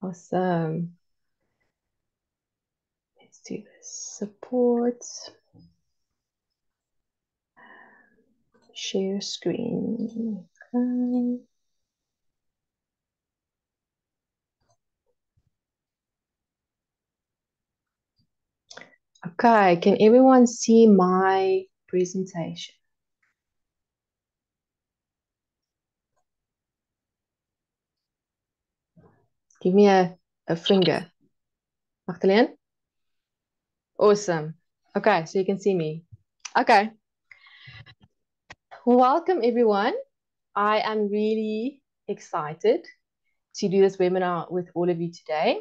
Awesome. Let's do this. Support. Share screen. Okay, can everyone see my presentation? Give me a finger. Magdalene? Awesome. Okay, so you can see me. Okay. Welcome, everyone. I am really excited to do this webinar with all of you today.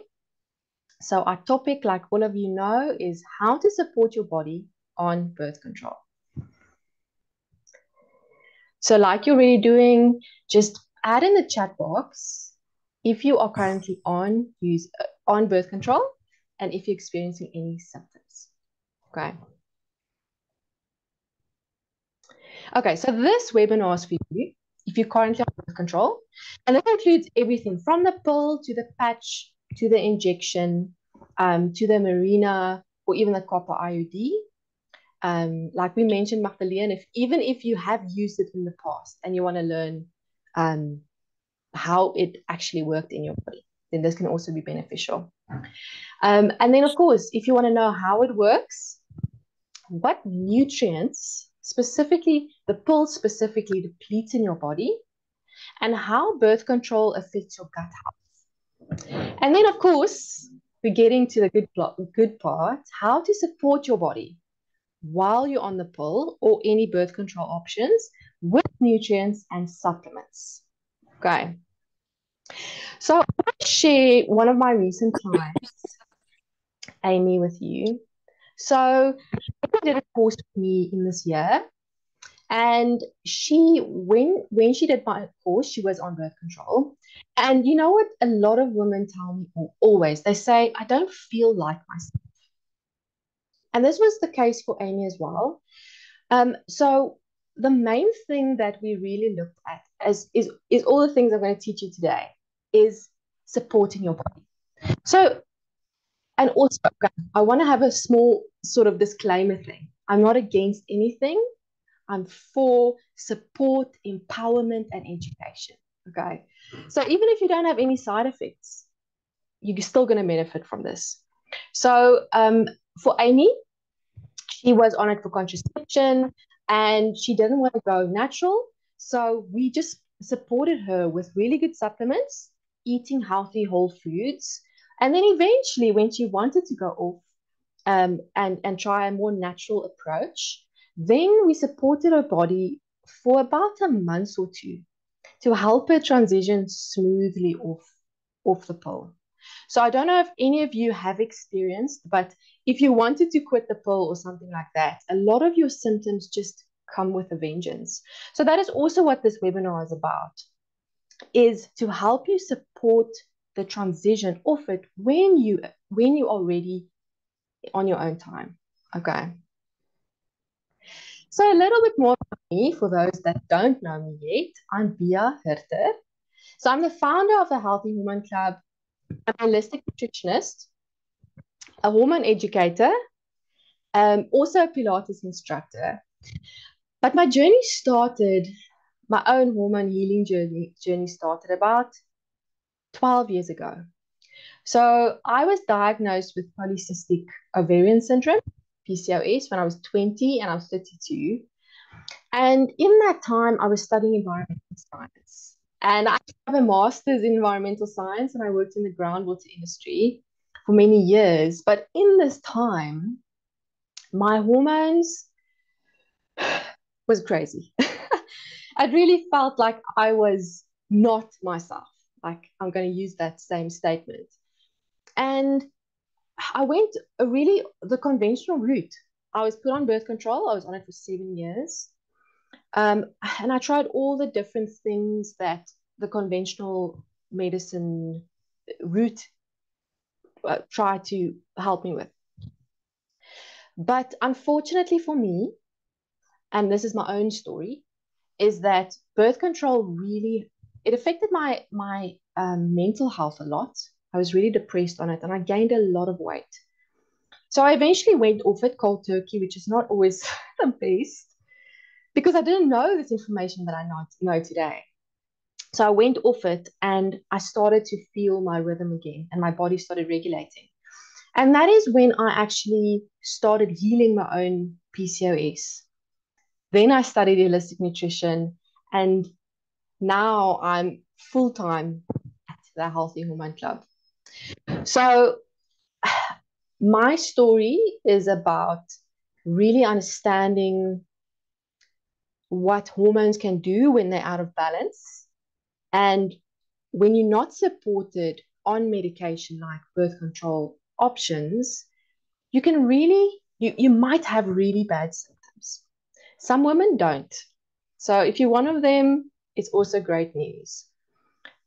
So our topic, like all of you know, is how to support your body on birth control. So like you're already doing, just add in the chat box if you are currently on birth control and if you're experiencing any symptoms. Okay. Okay, so this webinar is for you if you're currently on birth control, and that includes everything from the pill to the patch to the injection, to the Mirena or even the copper IUD. Like we mentioned, Magdalene, even if you have used it in the past and you want to learn how it actually worked in your body, then this can also be beneficial. And then, of course, if you want to know how it works, what nutrients specifically, the pill specifically depletes in your body, and how birth control affects your gut health. And then, of course, we're getting to the good part, how to support your body while you're on the pill or any birth control options with nutrients and supplements. Okay. So I want to share one of my recent clients, Amy, with you. So Amy did a course with me in this year, and when she did my course, she was on birth control. And you know what? A lot of women tell me always, they say, I don't feel like myself. And this was the case for Amy as well. So the main thing that we really looked at is all the things I'm going to teach you today is supporting your body. So, and also, I want to have a small sort of disclaimer thing. I'm not against anything. I'm for support, empowerment, and education. Okay. So even if you don't have any side effects, you're still going to benefit from this. So for Amy, she was on it for contraception and she didn't want to go natural. So we just supported her with really good supplements, eating healthy whole foods. And then eventually, when she wanted to go off and try a more natural approach, then we supported her body for about a month or two to help her transition smoothly off the pill. So I don't know if any of you have experienced, but if you wanted to quit the pill or something like that, a lot of your symptoms just come with a vengeance. So that is also what this webinar is about, is to help you support the transition off it when you are ready on your own time. Okay. So a little bit more about me for those that don't know me yet. I'm Bia Herter. So I'm the founder of the Healthy Hormone Club. I'm a holistic nutritionist, a hormone educator, also a Pilates instructor. But my journey started, my own hormone healing journey started about 12 years ago. So I was diagnosed with polycystic ovarian syndrome, PCOS, when I was 20 and I was 32. And in that time, I was studying environmental science. And I have a master's in environmental science, and I worked in the groundwater industry for many years. But in this time, my hormones was crazy. I really felt like I was not myself. Like, I'm going to use that same statement. And I went the conventional route. I was put on birth control. I was on it for 7 years. And I tried all the different things that the conventional medicine route tried to help me with. But unfortunately for me, and this is my own story, is that birth control really, it affected my mental health a lot. I was really depressed on it, and I gained a lot of weight. So I eventually went off it cold turkey, which is not always the best because I didn't know this information that I know today. So I went off it and I started to feel my rhythm again, and my body started regulating. And that is when I actually started healing my own PCOS. Then I studied holistic nutrition, and now I'm full time at the Healthy Hormone Club. So my story is about really understanding what hormones can do when they're out of balance. And when you're not supported on medication like birth control options, you can really, you might have really bad symptoms. Some women don't. So if you're one of them, it's also great news.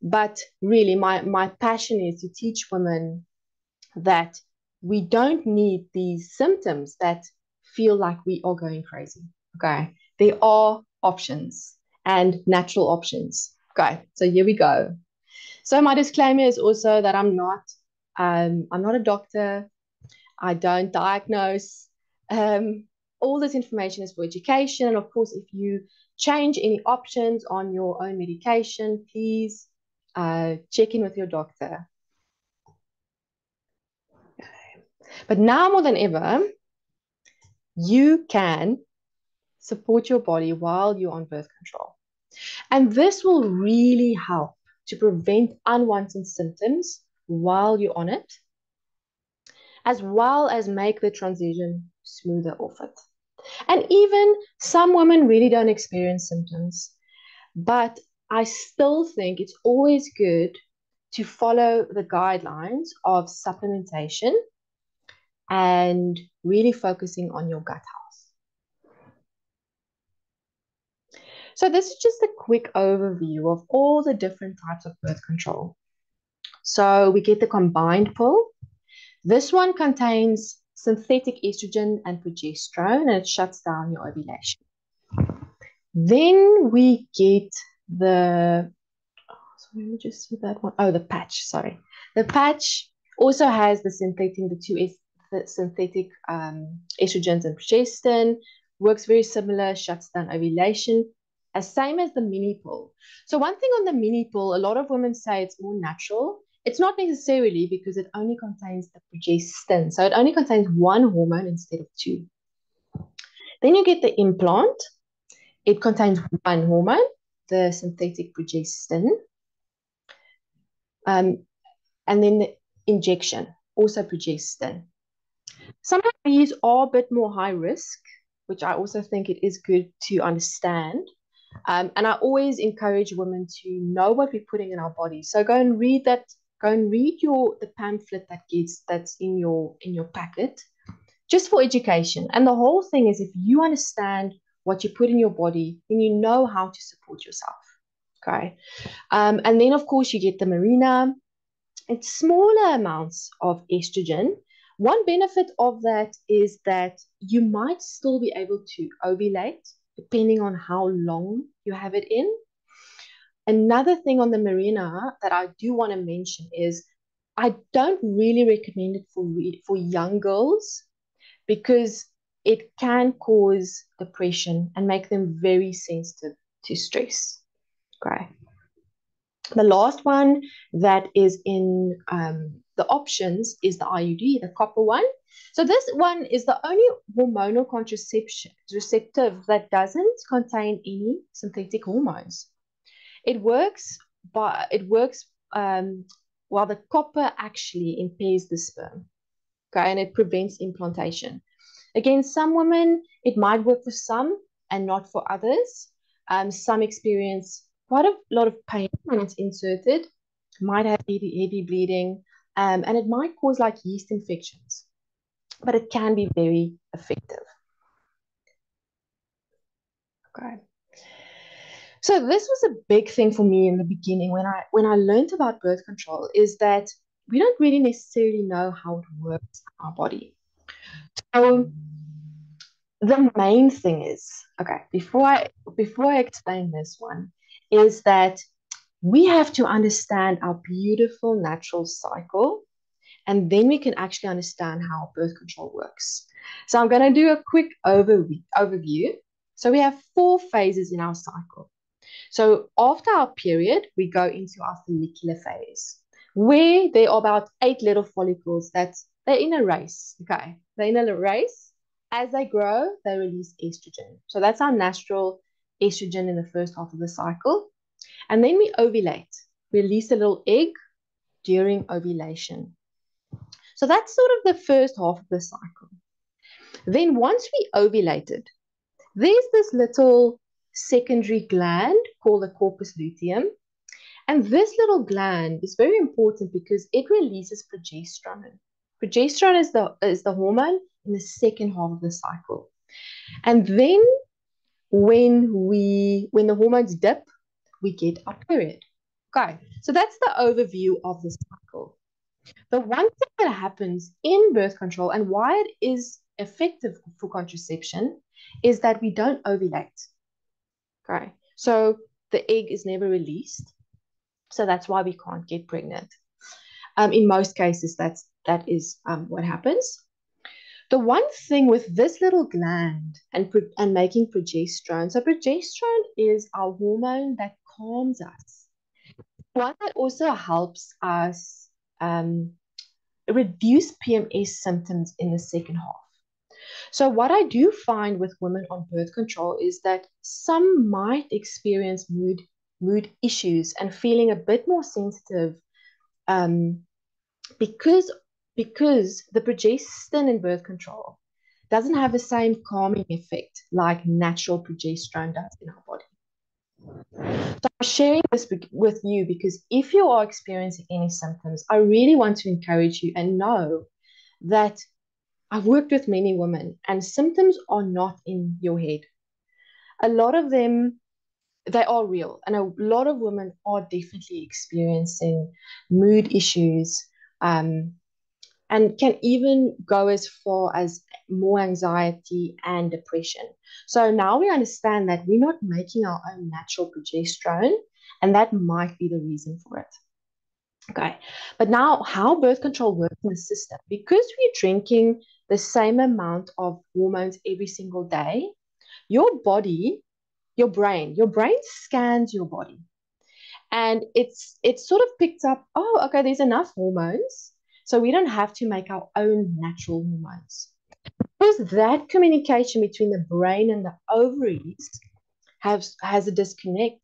But really, my passion is to teach women that we don't need these symptoms that feel like we are going crazy. Okay. There are options and natural options. Okay. So here we go. So my disclaimer is also that I'm not a doctor. I don't diagnose. All this information is for education. And of course, if you change any options on your own medication, please check in with your doctor. But now more than ever, you can support your body while you're on birth control. And this will really help to prevent unwanted symptoms while you're on it, as well as make the transition smoother off it. And even some women really don't experience symptoms, but I still think it's always good to follow the guidelines of supplementation and really focusing on your gut health. So this is just a quick overview of all the different types of birth control. So we get the combined pill. This one contains synthetic estrogen and progesterone, and it shuts down your ovulation. Then we get the, let me just see that one. Oh, the patch, sorry. The patch also has the synthetic estrogens and progesterone, works very similar, shuts down ovulation, as same as the mini pill. So one thing on the mini pill, a lot of women say it's more natural. It's not necessarily, because it only contains the progesterone. So it only contains one hormone instead of two. Then you get the implant. It contains one hormone, the synthetic progesterone. And then the injection, also progesterone. Some of these are a bit more high risk, which I also think it is good to understand. And I always encourage women to know what we're putting in our body. So go and read that. Go and read the pamphlet that's in your packet, just for education. And the whole thing is, if you understand what you put in your body, then you know how to support yourself. Okay. And then of course you get the Mirena. It's smaller amounts of estrogen. One benefit of that is that you might still be able to ovulate depending on how long you have it in. Another thing on the Mirena that I do want to mention is I don't really recommend it for young girls, because it can cause depression and make them very sensitive to stress. Okay. The last one that is in the options is the IUD, the copper one. So this one is the only hormonal contraceptive that doesn't contain any synthetic hormones. It works while the copper actually impairs the sperm. Okay, and it prevents implantation. Again, some women, it might work for some and not for others. Some experience quite a lot of pain when it's inserted, might have heavy bleeding, and it might cause like yeast infections, but it can be very effective. Okay. So this was a big thing for me in the beginning when I learned about birth control, is that we don't really necessarily know how it works in our body. So the main thing is, okay, before I explain this one, is that we have to understand our beautiful natural cycle, and then we can actually understand how birth control works. So I'm going to do a quick overview. So we have 4 phases in our cycle. So after our period, we go into our follicular phase, where there are about 8 little follicles that they're in a race. Okay, they're in a race. As they grow, they release estrogen. So that's our natural estrogen in the first half of the cycle. And then we ovulate, release a little egg during ovulation. So that's sort of the first half of the cycle. Then once we ovulated, there's this little secondary gland called the corpus luteum. And this little gland is very important because it releases progesterone. Progesterone is the hormone in the second half of the cycle. And then when the hormones dip, we get our period. Okay, so that's the overview of the cycle. The one thing that happens in birth control and why it is effective for contraception is that we don't ovulate. Okay, so the egg is never released. So that's why we can't get pregnant. In most cases, that is what happens. The one thing with this little gland and making progesterone, so progesterone is our hormone that calms us. One that also helps us reduce PMS symptoms in the second half. So what I do find with women on birth control is that some might experience mood issues and feeling a bit more sensitive because the progesterone in birth control doesn't have the same calming effect like natural progesterone does in our body. So I'm sharing this with you because if you are experiencing any symptoms, I really want to encourage you and know that I've worked with many women and symptoms are not in your head. A lot of them, they are real. And a lot of women are definitely experiencing mood issues and can even go as far as more anxiety and depression. So now we understand that we're not making our own natural progesterone, and that might be the reason for it. Okay, but now how birth control works in the system, because we're drinking the same amount of hormones every single day, your body, your brain scans your body and it's sort of picked up, oh, okay, there's enough hormones. So we don't have to make our own natural hormones. Because that communication between the brain and the ovaries has a disconnect.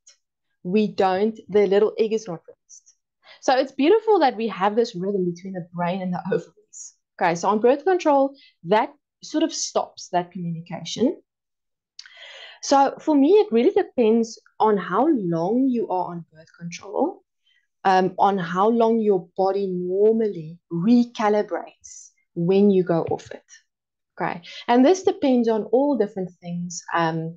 The little egg is not released. So it's beautiful that we have this rhythm between the brain and the ovaries. Okay, so on birth control, that sort of stops that communication. So for me, it really depends on how long you are on birth control, on how long your body normally recalibrates when you go off it. Okay, and this depends on all different things. And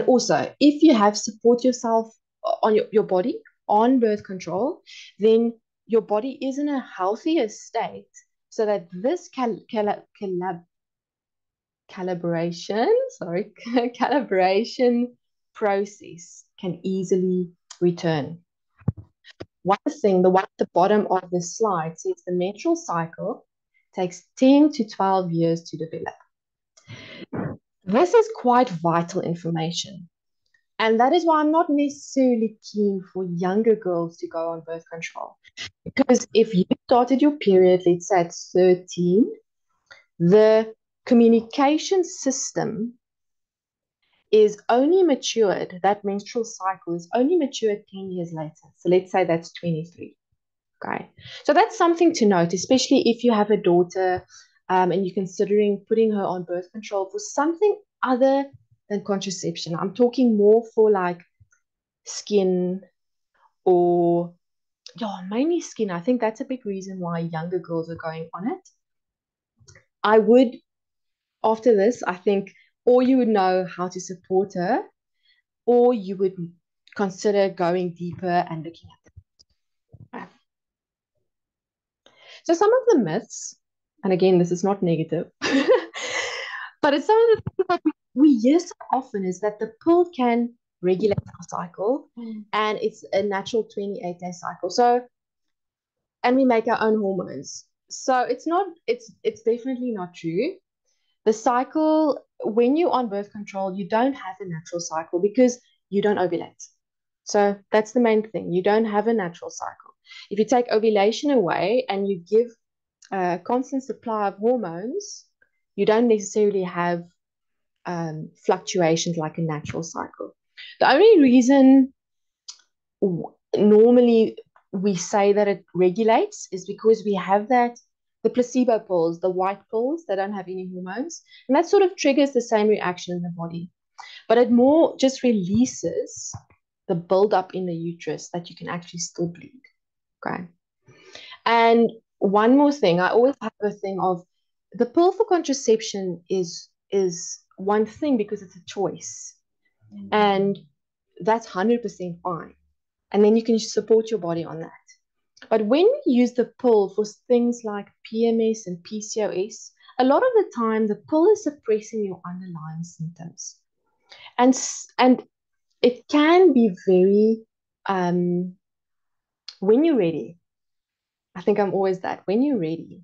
also, if you have support yourself on your body on birth control, then your body is in a healthier state so that this calibration process can easily return. One thing, the one at the bottom of the slide says the menstrual cycle takes 10 to 12 years to develop. This is quite vital information. And that is why I'm not necessarily keen for younger girls to go on birth control. Because if you started your period, let's say at 13, the communication system is only matured, that menstrual cycle is only matured 10 years later. So let's say that's 23. Okay. So that's something to note, especially if you have a daughter and you're considering putting her on birth control for something other than contraception. I'm talking more for like skin or, yeah, mainly skin. I think that's a big reason why younger girls are going on it. I would, after this, I think, or you would know how to support her, or you would consider going deeper and looking at them. So some of the myths, and again, this is not negative, but it's some of the things that we hear so often is that the pill can regulates our cycle, and it's a natural 28-day cycle. So, and we make our own hormones. So it's definitely not true. The cycle, when you're on birth control, you don't have a natural cycle because you don't ovulate. So that's the main thing. You don't have a natural cycle. If you take ovulation away and you give a constant supply of hormones, you don't necessarily have fluctuations like a natural cycle. The only reason normally we say that it regulates is because we have the placebo pills, the white pills that don't have any hormones, and that sort of triggers the same reaction in the body, but it more just releases the buildup in the uterus that you can actually still bleed. Okay. And one more thing, I always have a thing of the pill for contraception is one thing because it's a choice, and that's 100% fine. And then you can support your body on that. But when we use the pill for things like PMS and PCOS, a lot of the time the pill is suppressing your underlying symptoms. And it can be very, when you're ready, I think I'm always that, when you're ready,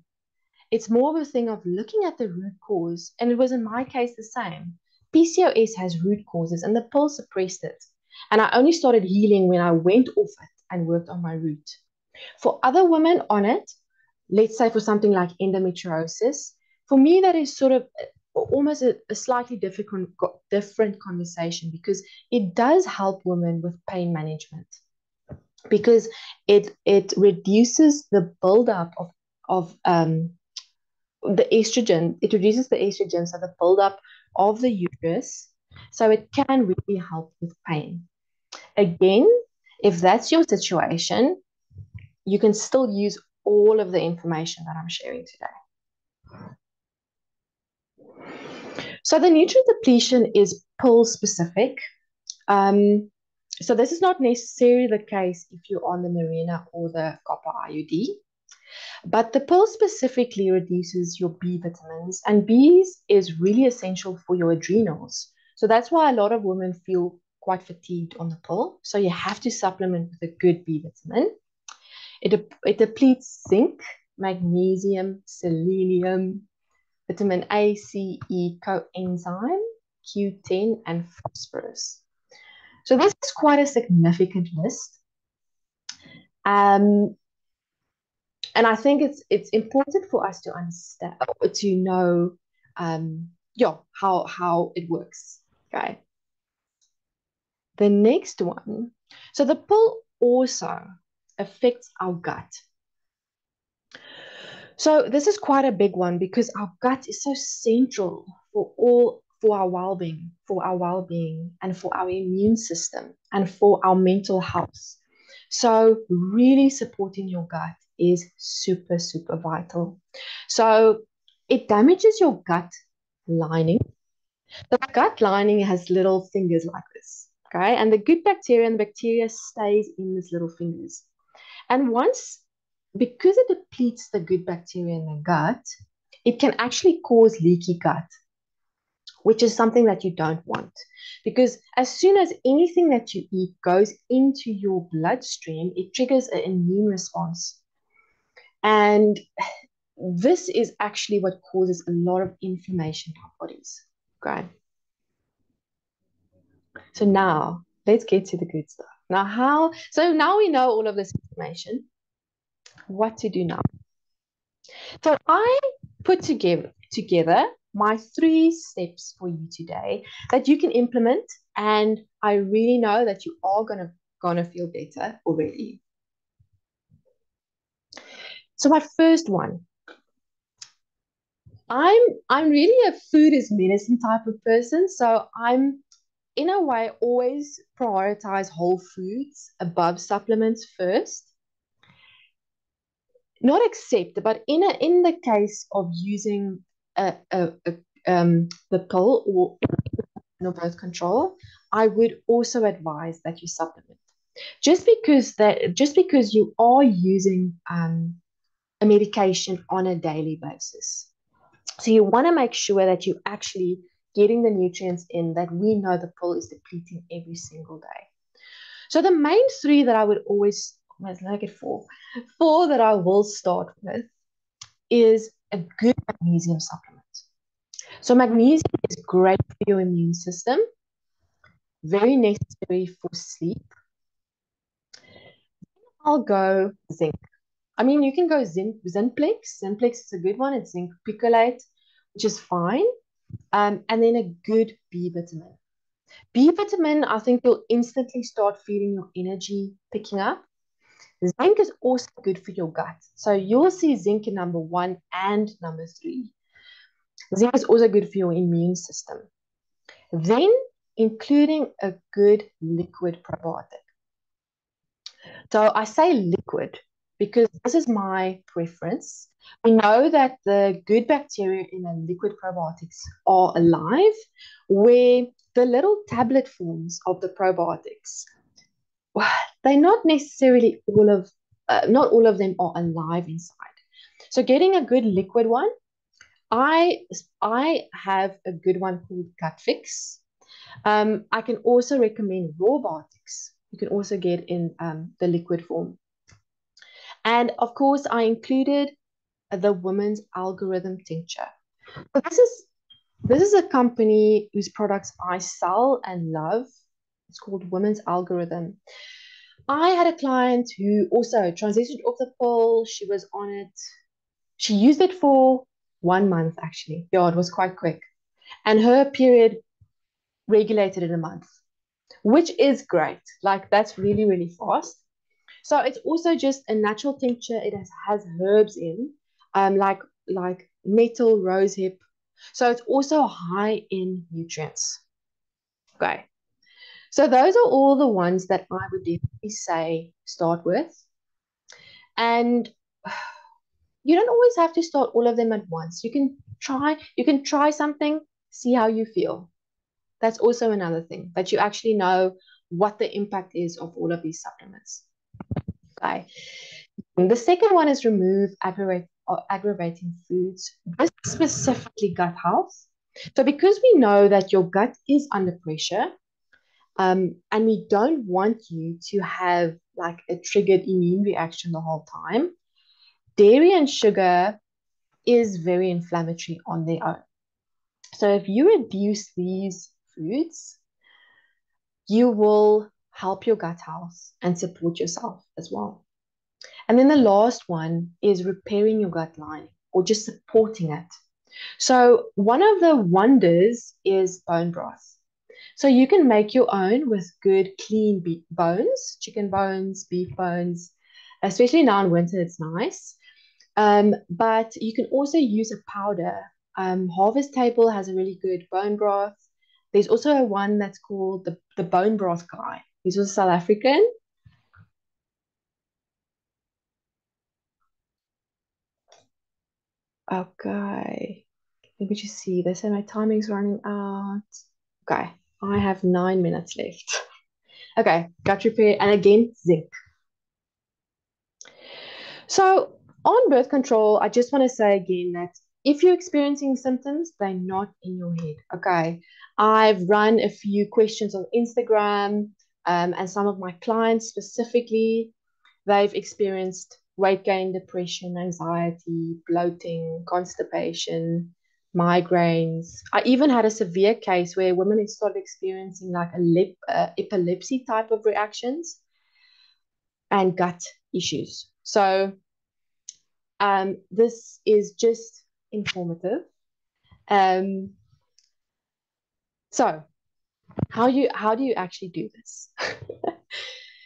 it's more of a thing of looking at the root cause. And it was in my case the same. PCOS has root causes and the pill suppressed it. And I only started healing when I went off it and worked on my root. For other women on it, let's say for something like endometriosis, for me, that is sort of almost a slightly different conversation because it does help women with pain management because it reduces the buildup of the estrogen. It reduces the estrogen, so the buildup of the uterus. So it can really help with pain. Again, if that's your situation, you can still use all of the information that I'm sharing today. So the nutrient depletion is pill specific. So this is not necessarily the case if you're on the Mirena or the copper IUD, but the pill specifically reduces your B vitamins, and B is really essential for your adrenals. So that's why a lot of women feel quite fatigued on the pill. So you have to supplement with a good B vitamin. It depletes zinc, magnesium, selenium, vitamin A, C, E, coenzyme, Q10, and phosphorus. So this is quite a significant list. And I think it's important for us to understand, to know, how it works. Okay. The next one. So the pill also affects our gut. So this is quite a big one because our gut is so central for our well-being, and for our immune system and for our mental health. So really supporting your gut is super, super vital. So it damages your gut lining. The gut lining has little fingers like this, okay? And the good bacteria and the bacteria stays in these little fingers. And because it depletes the good bacteria in the gut, it can actually cause leaky gut, which is something that you don't want. Because as soon as anything that you eat goes into your bloodstream, it triggers an immune response. And this is actually what causes a lot of inflammation in our bodies. Okay. So now let's get to the good stuff. Now we know all of this information. What to do now? So I put together my 3 steps for you today that you can implement, and I really know that you are gonna feel better already. So my first one, I'm really a food is medicine type of person, so I'm in a way always prioritize whole foods above supplements first. Not accept, but in the case of using the pill or birth control, I would also advise that you supplement. Just because you are using a medication on a daily basis. So you want to make sure that you actually getting the nutrients in that we know the pill is depleting every single day. So the main three that I would always, let's make it four that I will start with is a good magnesium supplement. So magnesium is great for your immune system, very necessary for sleep. I'll go zinc. I mean, you can go Zinplex. Zinplex is a good one. It's zinc picolate, which is fine. And then a good B vitamin. B vitamin, I think you'll instantly start feeling your energy picking up. Zinc is also good for your gut. So you'll see zinc in number 1 and number 3. Zinc is also good for your immune system. Then, including a good liquid probiotic. So I say liquid because this is my preference. We know that the good bacteria in a liquid probiotics are alive, where the little tablet forms of the probiotics, they're not necessarily not all of them are alive inside. So getting a good liquid one, I have a good one called Gut Fix. I can also recommend raw biotics. You can also get in the liquid form. And of course, I included the Women's Algorithm tincture. So this is a company whose products I sell and love. It's called Women's Algorithm. I had a client who also transitioned off the pill. She was on it. She used it for 1 month, actually. Yeah, it was quite quick. And her period regulated in a month, which is great. Like, that's really, really fast. So it's also just a natural tincture. It has herbs in, like nettle, rosehip. So it's also high in nutrients. Okay. So those are all the ones that I would definitely say start with. And you don't always have to start all of them at once. You can try something, see how you feel. That's also another thing, that you actually know what the impact is of all of these supplements. Okay. The second one is remove aggravating foods. This is specifically gut health. So because we know that your gut is under pressure, and we don't want you to have like a triggered immune reaction the whole time, dairy and sugar is very inflammatory on their own. So if you reduce these foods, you will help your gut health and support yourself as well. And then the last one is repairing your gut lining or just supporting it. So one of the wonders is bone broth. So you can make your own with good, clean bones, chicken bones, beef bones, especially now in winter, it's nice. But you can also use a powder. Harvest Table has a really good bone broth. There's also one that's called the bone broth guy. He's also South African. Okay. Let me just see. They say my timing's running out. Okay. I have 9 minutes left. Okay. Gut repair. And again, zinc. So on birth control, I just want to say again that if you're experiencing symptoms, they're not in your head. Okay. I've run a few questions on Instagram, and some of my clients specifically, they've experienced weight gain, depression, anxiety, bloating, constipation, migraines. I even had a severe case where women started experiencing like epilepsy type of reactions and gut issues. So this is just informative. Um, so how do you actually do this?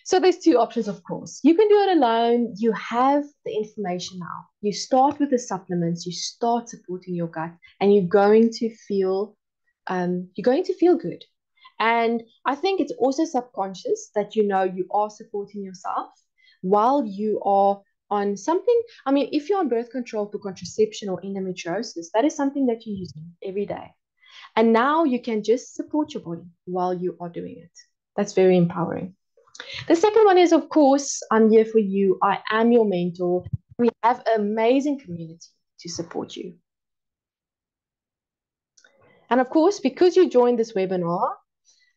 So there's two options, of course. You can do it alone. You have the information now. You start with the supplements. You start supporting your gut, and you're going to feel good. And I think it's also subconscious that you know you are supporting yourself while you are on something. I mean, if you're on birth control for contraception or endometriosis, that is something that you're using every day. And now you can just support your body while you are doing it. That's very empowering. The second one is, of course, I'm here for you. I am your mentor. We have an amazing community to support you. And of course, because you joined this webinar,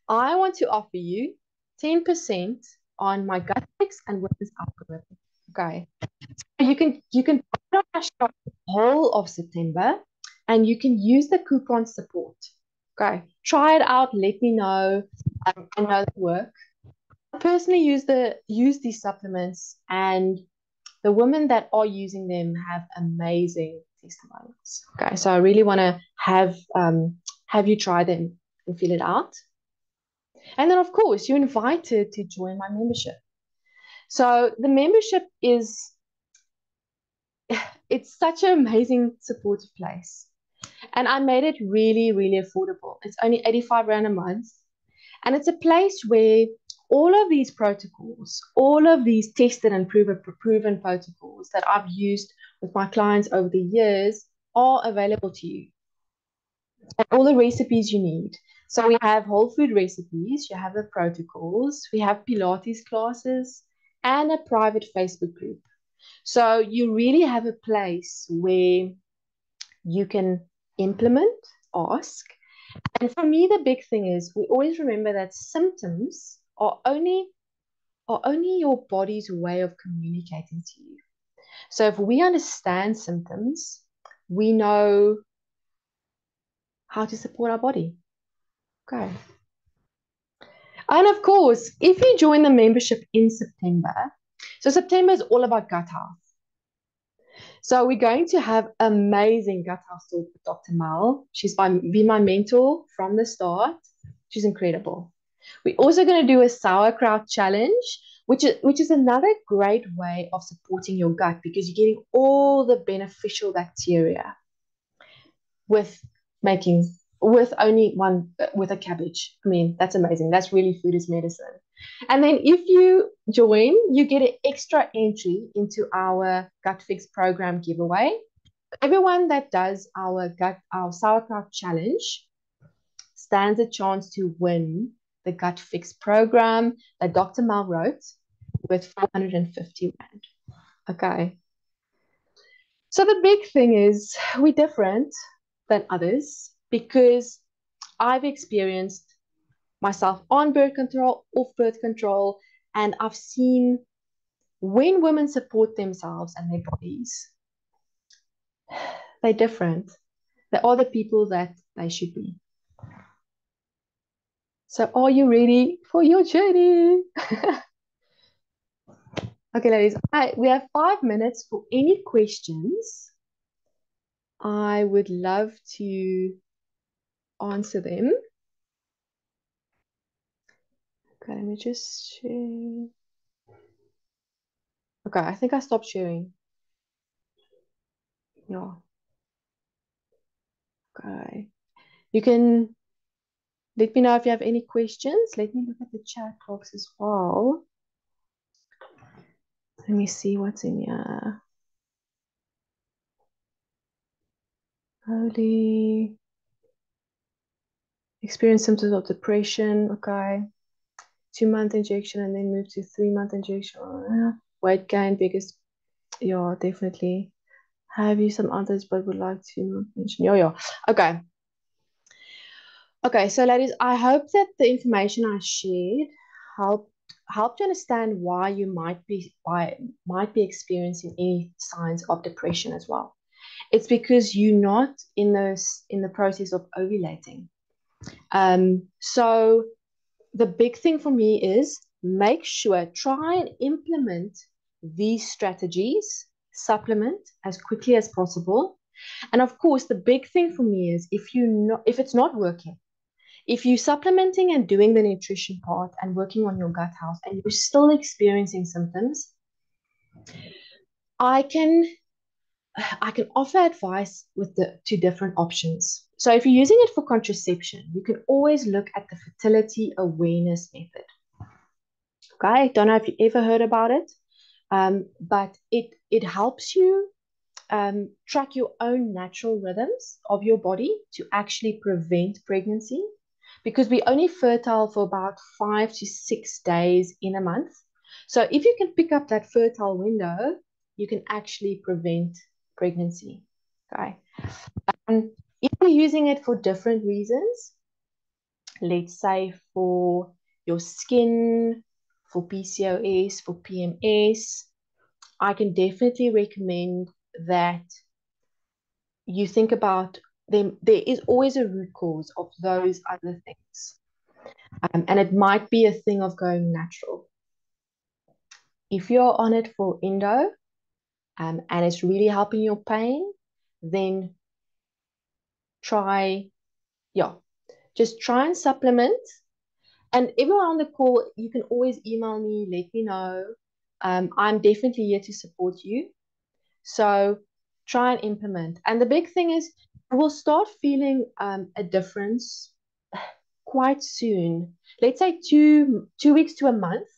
I want to offer you 10% on my gut fix and women's algorithm. Okay. You can shop the whole of September and you can use the coupon support. Okay. Try it out. Let me know. I know it work. I personally use these supplements, and the women that are using them have amazing testimonials. Okay. So I really want to have you try them and feel it out. And then, of course, you're invited to join my membership. So the membership it's such an amazing supportive place. And I made it really, really affordable. It's only 85 Rand a month. And it's a place where all of these protocols, all of these tested and proven protocols that I've used with my clients over the years are available to you. And all the recipes you need. So we have whole food recipes, you have the protocols, we have Pilates classes, and a private Facebook group. So you really have a place where you can implement, ask. And for me, the big thing is we always remember that symptoms are only your body's way of communicating to you. So if we understand symptoms, we know how to support our body. Okay. And of course, if you join the membership in September, so September is all about gut health. So we're going to have amazing gut health talk with Dr. Mel. She's been my mentor from the start. She's incredible. We're also going to do a sauerkraut challenge, which is another great way of supporting your gut because you're getting all the beneficial bacteria with making with only one with a cabbage. I mean, that's amazing. That's really food is medicine. And then if you join, you get an extra entry into our Gut Fix program giveaway. Everyone that does our sauerkraut challenge stands a chance to win the Gut Fix program that Dr. Mal wrote with 450 Rand. Okay. So the big thing is we're different than others because I've experienced myself on birth control, off birth control, and I've seen when women support themselves and their bodies, they're different. They are the people that they should be. So are you ready for your journey? Okay, ladies, we have 5 minutes for any questions. I would love to answer them. Okay, let me just share. Okay, I think I stopped sharing. Yeah. Okay. You can let me know if you have any questions. Let me look at the chat box as well. Let me see what's in here. Holy. Experience symptoms of depression. Okay. 2-month injection and then move to 3-month injection. Weight gain, biggest. Yeah, definitely. Have you some others, but would like to not mention? Yeah. Okay. Okay, so ladies, I hope that the information I shared helped you understand why you might be experiencing any signs of depression as well. It's because you're not in the process of ovulating. So the big thing for me is make sure, try and implement these strategies, supplement as quickly as possible. And of course, the big thing for me is if it's not working, if you're supplementing and doing the nutrition part and working on your gut health and you're still experiencing symptoms, I can offer advice with the 2 different options. So if you're using it for contraception, you can always look at the fertility awareness method. Okay, don't know if you ever heard about it, but it helps you track your own natural rhythms of your body to actually prevent pregnancy, because we're only fertile for about 5 to 6 days in a month. So if you can pick up that fertile window, you can actually prevent pregnancy. Okay. If you're using it for different reasons, let's say for your skin, for PCOS, for PMS, I can definitely recommend that you think about them. There is always a root cause of those other things. And it might be a thing of going natural. If you're on it for endo, and it's really helping your pain, then try, yeah, just try and supplement. And everyone on the call, you can always email me, let me know. I'm definitely here to support you. So try and implement. And the big thing is, you will start feeling a difference quite soon. Let's say 2 weeks to a month.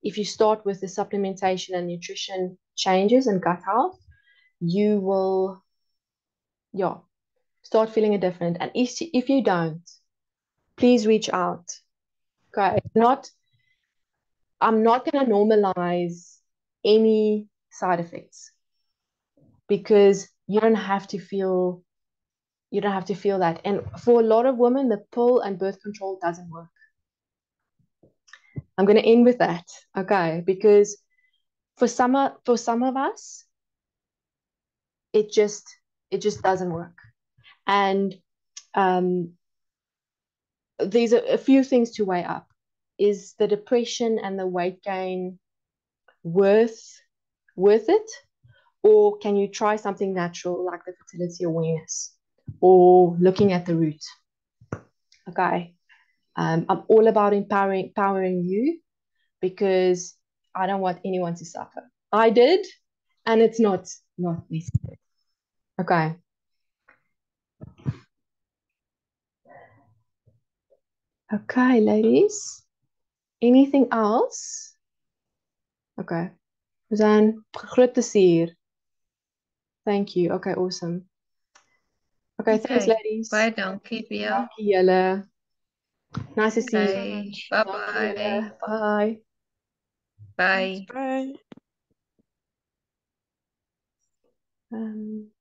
If you start with the supplementation and nutrition changes and gut health, you will, yeah, start feeling a different. And if you don't, please reach out. Okay, not I'm not going to normalize any side effects because you don't have to feel that. And for a lot of women, the pill and birth control doesn't work. I'm going to end with that, okay? Because for some of us, it just doesn't work. And um, there's a few things to weigh up. Is the depression and the weight gain worth it? Or can you try something natural like the fertility awareness or looking at the root? Okay. I'm all about empowering you because I don't want anyone to suffer. I did, and it's not necessary. Okay. Okay, ladies. Anything else? Okay. Suzanne, groot plezier. Thank you. Okay, awesome. Okay, thanks, Okay, ladies. baie dankie weer. Dankie julle. Nice to see you. Okay, bye Dankie bye. julle. Bye. Bye. Bye. Um,